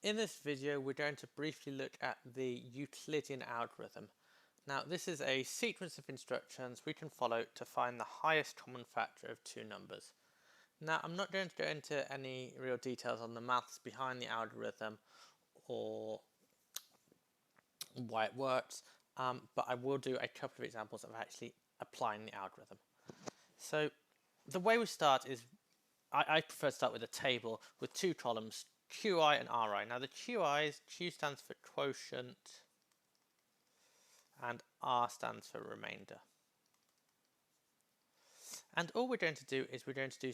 In this video, we're going to briefly look at the Euclidean algorithm. Now, this is a sequence of instructions we can follow to find the highest common factor of two numbers. Now, I'm not going to go into any real details on the maths behind the algorithm or why it works, but I will do a couple of examples of actually applying the algorithm. So, the way we start is, I prefer to start with a table with two columns, QI and RI. Now the QI's, Q stands for quotient and R stands for remainder. And all we're going to do is we're going to do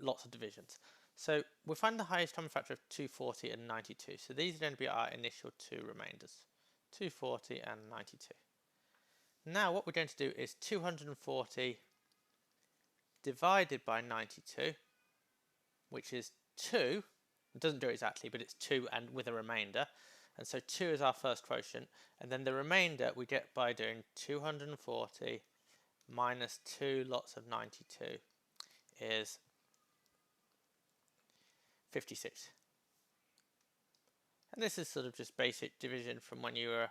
lots of divisions. So we'll find the highest common factor of 240 and 92. So these are going to be our initial two remainders, 240 and 92. Now what we're going to do is 240 divided by 92, which is 2. It doesn't do it exactly, but it's 2 and with a remainder. And so 2 is our first quotient. And then the remainder we get by doing 240 minus 2 lots of 92 is 56. And this is sort of just basic division from when you were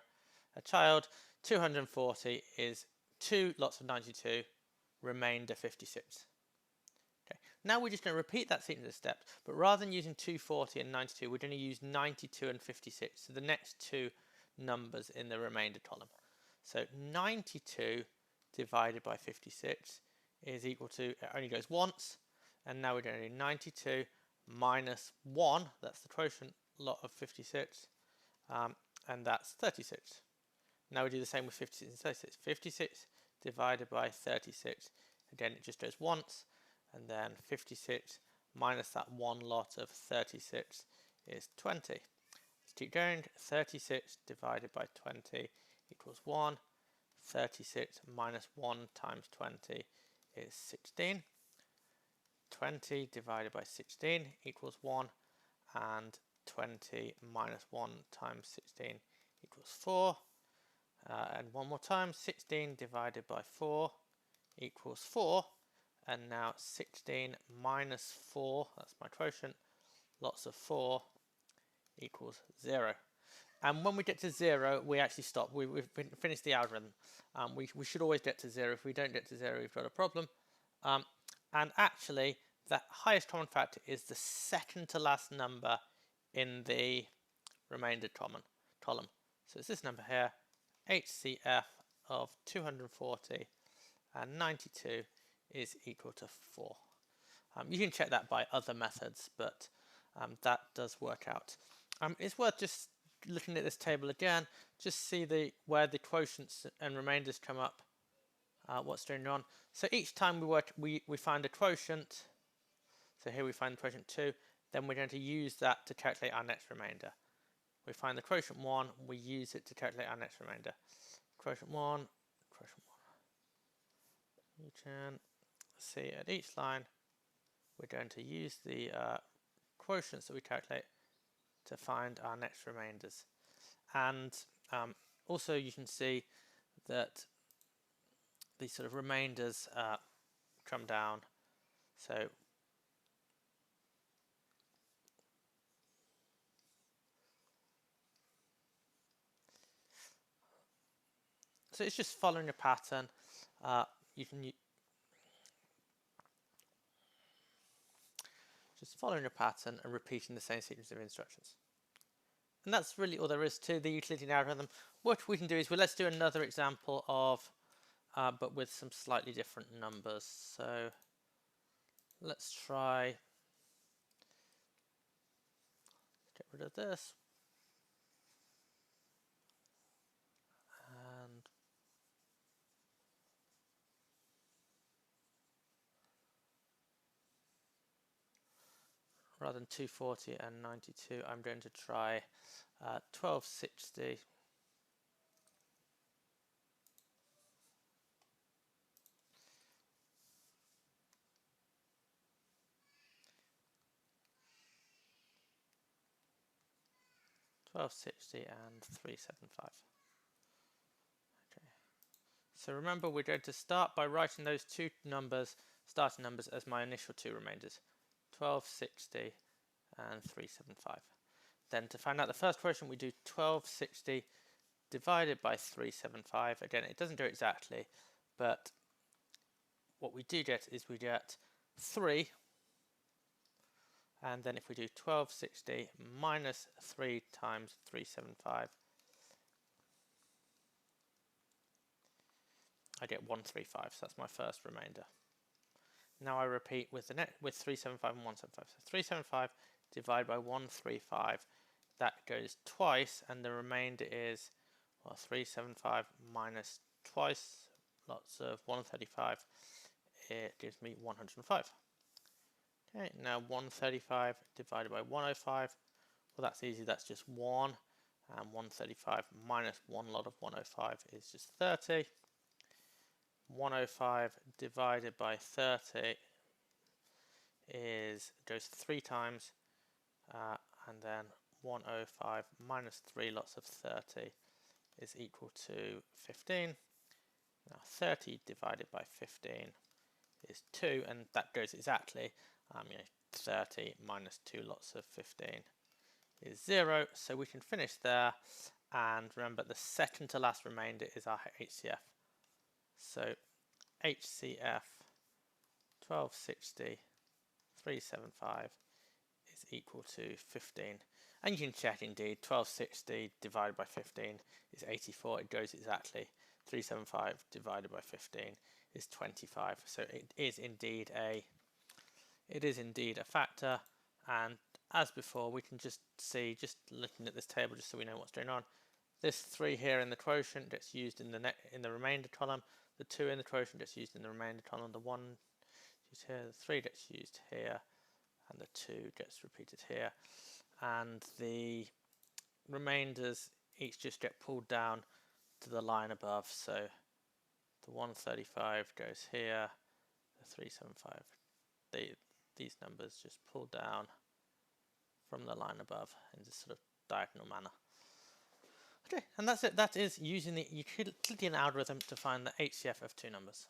a child. 240 is 2 lots of 92, remainder 56. Now we're just going to repeat that sequence of steps, but rather than using 240 and 92, we're going to use 92 and 56, so the next two numbers in the remainder column. So 92 divided by 56 is equal to, it only goes once, and now we're going to do 92 minus 1, that's the quotient lot of 56, and that's 36. Now we do the same with 56 and 36. 56 divided by 36, again it just goes once, and then 56 minus that one lot of 36 is 20. Let's keep going. 36 divided by 20 equals 1. 36 minus 1 times 20 is 16. 20 divided by 16 equals 1. And 20 minus 1 times 16 equals 4. And one more time, 16 divided by 4 equals 4. And now 16 minus 4, that's my quotient, lots of 4 equals 0. And when we get to 0, we actually stop. We've finished the algorithm. We should always get to 0. If we don't get to 0, we've got a problem. And actually, the highest common factor is the second to last number in the remainder column. So it's this number here, HCF of 240 and 92 is equal to 4. You can check that by other methods, but that does work out. It's worth just looking at this table again, just see where the quotients and remainders come up, what's going on. So each time we find a quotient, so here we find the quotient 2, then we're going to use that to calculate our next remainder. We find the quotient 1, we use it to calculate our next remainder. Quotient 1, quotient 1. You can see at each line we're going to use the quotients that we calculate to find our next remainders. And also you can see that these sort of remainders come down. So it's just following a pattern. Just following a pattern and repeating the same sequence of instructions. And that's really all there is to the Euclidean algorithm. What we can do is, let's do another example of, but with some slightly different numbers. So let's try, get rid of this. And rather than 240 and 92, I'm going to try 1260 1260 and 375. Okay. So remember, we're going to start by writing those two numbers, starting numbers, as my initial two remainders, 1260 and 375. then to find out the first quotient, we do 1260 divided by 375. Again, it doesn't do it exactly, but what we do get is we get 3, and then if we do 1260 minus 3 times 375, I get 135, so that's my first remainder. Now I repeat with the with 375 and 175. So 375 divided by 135, that goes twice, and the remainder is, well, 375 minus twice lots of 135, it gives me 105. Okay, now 135 divided by 105, well, that's easy, that's just 1, and 135 minus 1 lot of 105 is just 30. 105 divided by 30 goes 3 times, and then 105 minus 3 lots of 30 is equal to 15. Now 30 divided by 15 is 2, and that goes exactly. 30 minus 2 lots of 15 is 0, so we can finish there. And remember, the second to last remainder is our HCF. So HCF 1260 375 is equal to 15. And you can check indeed, 1260 divided by 15 is 84. It goes exactly. 375 divided by 15 is 25. So it is indeed a factor. And as before, we can just see, just looking at this table, just so we know what's going on. This 3 here in the quotient gets used in the remainder column. The 2 in the quotient gets used in the remainder column. The 1 used here, the 3 gets used here, and the 2 gets repeated here. And the remainders each just get pulled down to the line above. So the 135 goes here, the 375, these numbers just pull down from the line above in this sort of diagonal manner. Okay, and that's it. That is using the Euclidean algorithm to find the HCF of two numbers.